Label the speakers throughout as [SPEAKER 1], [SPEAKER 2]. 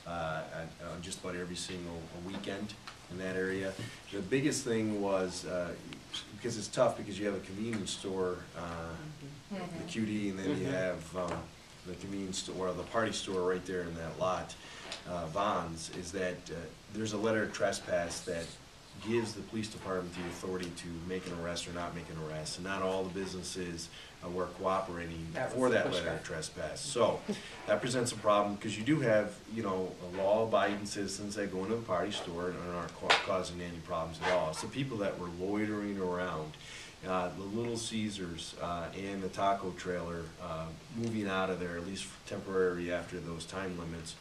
[SPEAKER 1] on just about every single weekend in that area. The biggest thing was, because it's tough because you have a convenience store, the QD, and then you have the convenience store, or the party store right there in that lot, Vons, is that there's a letter of trespass that gives the police department the authority to make an arrest or not make an arrest, and not all the businesses were cooperating for that letter of trespass. So that presents a problem because you do have, you know, law-abiding citizens that go into the party store and aren't causing any problems at all. It's the people that were loitering around, the Little Caesars and the taco trailer moving out of there, at least temporarily after those time limits,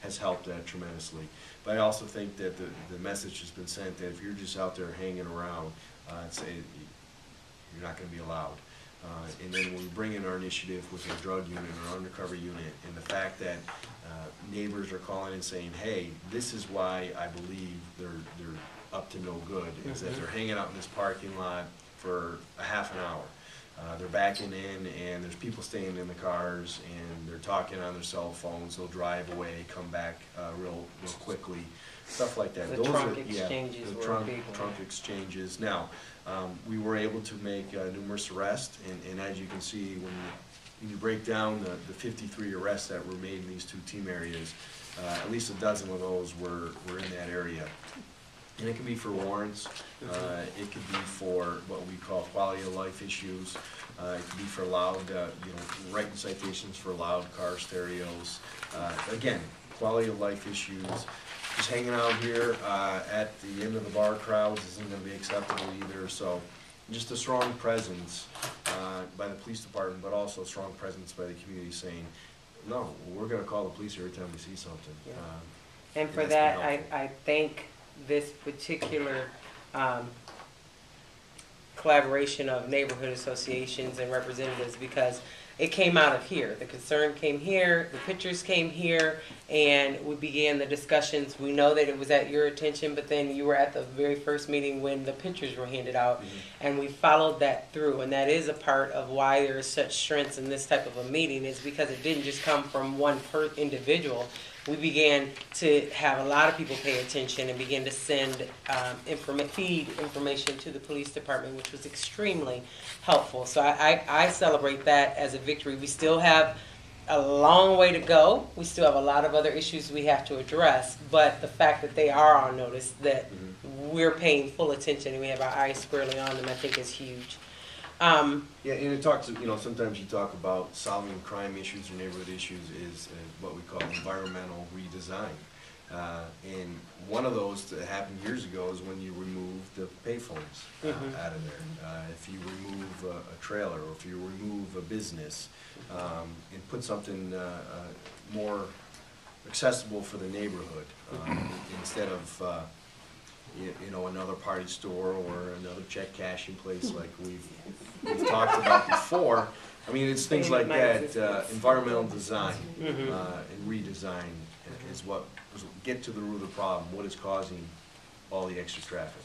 [SPEAKER 1] has helped that tremendously. But I also think that the message has been sent that if you're just out there hanging around, you're not going to be allowed. And then when we bring in our initiative with our drug unit, our undercover unit, and the fact that neighbors are calling and saying, hey, this is why I believe they're up to no good, is that they're hanging out in this parking lot for a half an hour. They're backing in, and there's people staying in the cars, and they're talking on their cell phones. They'll drive away, come back real quickly, stuff like that.
[SPEAKER 2] The trunk exchanges
[SPEAKER 1] the
[SPEAKER 2] were a big one.
[SPEAKER 1] trunk exchanges. Now, we were able to make numerous arrests, and as you can see, when you break down the 53 arrests that were made in these two team areas, at least a dozen of those were in that area. And it could be for warrants, it could be for what we call quality of life issues, it could be for loud, writing citations for loud car stereos. Again, quality of life issues. Just hanging out here at the end of the bar crowds isn't going to be acceptable either. So just a strong presence by the police department, but also a strong presence by the community saying, no, we're going to call the police every time we see something.
[SPEAKER 2] Yeah. And for that, I thank this particular collaboration of neighborhood associations and representatives, because it came out of here. The concern came here, the pictures came here, and we began the discussions. We know that it was at your attention, but then you were at the very first meeting when the pictures were handed out, and we followed that through. And that is a part of why there is such strength in this type of a meeting, is because it didn't just come from one individual. We began to have a lot of people pay attention and begin to send feed information to the police department, which was extremely helpful. So I celebrate that as a victory. We still have a long way to go. We still have a lot of other issues we have to address, but the fact that they are on notice, that we're paying full attention and we have our eyes squarely on them, I think is huge.
[SPEAKER 1] Yeah, and it talks, sometimes you talk about solving crime issues or neighborhood issues is what we call environmental redesign. And one of those that happened years ago is when you remove the payphones out of there. If you remove a trailer, or if you remove a business, and put something more accessible for the neighborhood, instead of another party store or another check cashing place like we've talked about before. I mean, it's things like that. Environmental design and redesign is what get to the root of the problem. What is causing all the extra traffic?